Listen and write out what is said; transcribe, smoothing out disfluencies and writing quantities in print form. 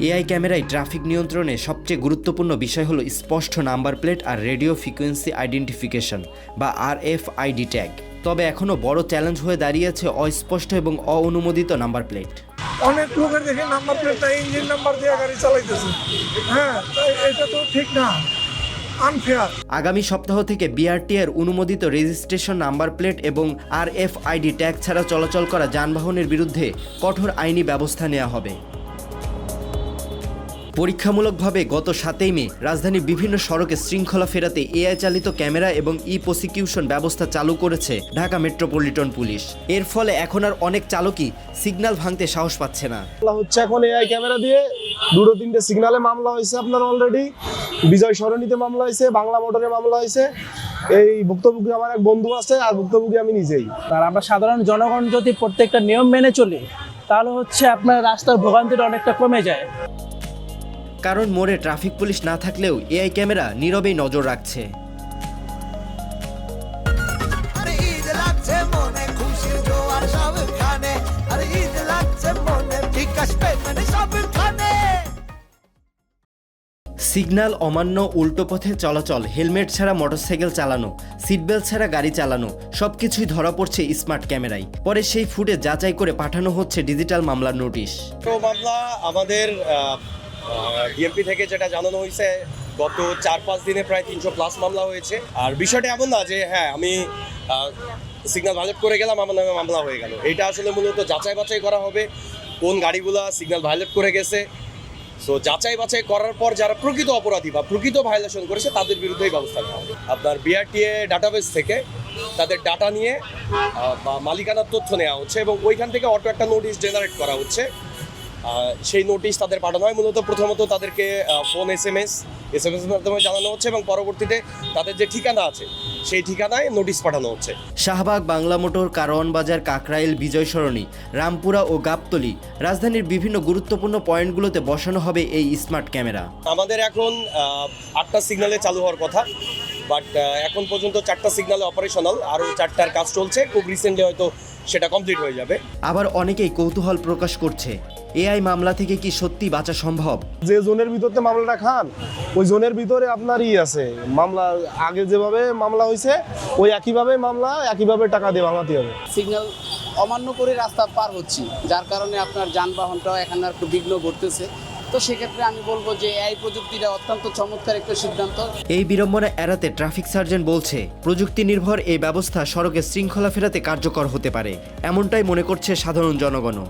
AI ক্যামেরায় traffic নিয়ন্ত্রণে সবচেয়ে গুরুত্বপূর্ণ বিষয় হলো স্পষ্ট নাম্বার প্লেট আর রেডিও ফ্রিকোয়েন্সি আইডেন্টিফিকেশন বা RFID ট্যাগ। তবে এখনও বড় চ্যালেঞ্জ হয়ে দাঁড়িয়েছে অস্পষ্ট এবং অঅনুমোদিত নাম্বার প্লেট। অনেক লোকের দেখে নাম্বার প্লেটটা ইঞ্জিন নাম্বার দিয়ে গাড়ি চালাইতেছে। হ্যাঁ, তাই এটা তো ঠিক না, আনফেয়ার। আগামী সপ্তাহ থেকে BRTA এর অনুমোদিত রেজিস্ট্রেশন নাম্বার প্লেট এবং RFID ট্যাগ ছাড়া চলাচল করা যানবাহনের বিরুদ্ধে কঠোর আইনি ব্যবস্থা নেওয়া হবে। পরীক্ষামূলকভাবে গত 7 মে রাজধানীর বিভিন্ন সড়কে শৃঙ্খলা ফেরাতে এআই চালিত ক্যামেরা এবং প্রসিকিউশন ব্যবস্থা চালু করেছে ঢাকা মেট্রোপলিটন পুলিশ। এর ফলে এখন আর অনেক চালকই সিগন্যাল ভাঙতে সাহস পাচ্ছে না। হচ্ছে এখন এআই ক্যামেরা দিয়ে 2-3টে সিগন্যালে মামলা হয়েছে আপনার অলরেডি, বিজয় সরণিতে মামলা হয়েছে, বাংলা মোটরে মামলা হয়েছে। এই ভুক্তভোগী আমার এক বন্ধু আছে আর ভুক্তভোগী আমি নিজেই। আর আমরা সাধারণ জনগণ যদি প্রত্যেকটা নিয়ম মেনে চলি তাহলে হচ্ছে আপনার রাস্তার ভোগান্তিটা অনেকটা কমে যায়। কারণ মোড়ে ট্রাফিক পুলিশ না থাকলেও এআই ক্যামেরা নীরবেই নজর রাখছে। সিগন্যাল অমান্য, উল্টো পথে চলাচল, হেলমেট ছাড়া মোটরসাইকেল চালানো, সিটবেল্ট ছাড়া গাড়ি চালানো সবকিছুই ধরা পড়ছে স্মার্ট ক্যামেরায়। পরে সেই ফুটেজ যাচাই করে পাঠানো হচ্ছে ডিজিটাল মামলার নোটিশ। মামলা আমাদের ডিএমপি থেকে যেটা জানানো হয়েছে, গত 4-5 দিনে প্রায় 300+ মামলা হয়েছে। আর বিষয়টা এমন না যে হ্যাঁ আমি সিগন্যাল ভায়োলেট করে গেলাম আমার নামে মামলা হয়ে গেল। এটা আসলে মূলত যাচাই বাছাই করা হবে কোন গাড়িগুলা সিগন্যাল ভায়োলেট করে গেছে। সো যাচাই বাছাই করার পর যারা প্রকৃত অপরাধী বা প্রকৃত ভায়োলেশন করেছে তাদের বিরুদ্ধেই ব্যবস্থা নেওয়া হবে। আপনার BRTA ডাটাবেস থেকে তাদের ডাটা নিয়ে বা মালিকানার তথ্য নেওয়া হচ্ছে এবং ওইখান থেকে অটো একটা নোটিশ জেনারেট করা হচ্ছে। সেই নোটিশ তাদের পাঠানো হয়। মূলত প্রথমত তাদেরকে ফোন SMS এর মাধ্যমে জানানো হচ্ছে এবং পরবর্তীতে তাদের যে ঠিকানা আছে সেই ঠিকানায় নোটিশ পাঠানো হচ্ছে। শাহবাগ, বাংলা মোটর, কারওয়ান বাজার, কাকরাইল, বিজয় সরণি, রামপুরা ও গাবতলী রাজধানীর বিভিন্ন গুরুত্বপূর্ণ পয়েন্টগুলোতে বসানো হবে এই স্মার্ট ক্যামেরা। আমাদের এখন 8টা সিগন্যালে চালু হওয়ার কথা, বাট এখন পর্যন্ত 4টা সিগন্যালে অপারেশনাল, আরও 4টার কাজ চলছে। খুব রিসেন্টলি হয়তো সেটা কমপ্লিট হয়ে যাবে। আবার অনেকেই কৌতূহল প্রকাশ করছে, এআই মামলা থেকে কি সত্যি বাঁচা সম্ভব? যে জোনের ভিতরে মামলাটা খান ওই জোনের ভিতরে আপনার আছে মামলা, আগে যেভাবে মামলা হয়েছে ওই একইভাবে মামলা, একইভাবে টাকা দিয়ে ভাঙাতে হবে। সিগন্যাল অমান্য করে রাস্তা পার হচ্ছি, যার কারণে আপনার যানবাহনটাও এখানে একটু বিঘ্ন ঘটতেছে। তো সেক্ষেত্রে আমি বলবো যে এই প্রযুক্তিটা অত্যন্ত চমৎকার একটা সিদ্ধান্ত। এই বিড়ম্বনা এড়াতে ট্রাফিক সার্জন বলছে প্রযুক্তি নির্ভর এই ব্যবস্থা সড়কে শৃঙ্খলা ফেরাতে কার্যকর হতে পারে। এমনটাই মনে করছে সাধারণ জনগণও।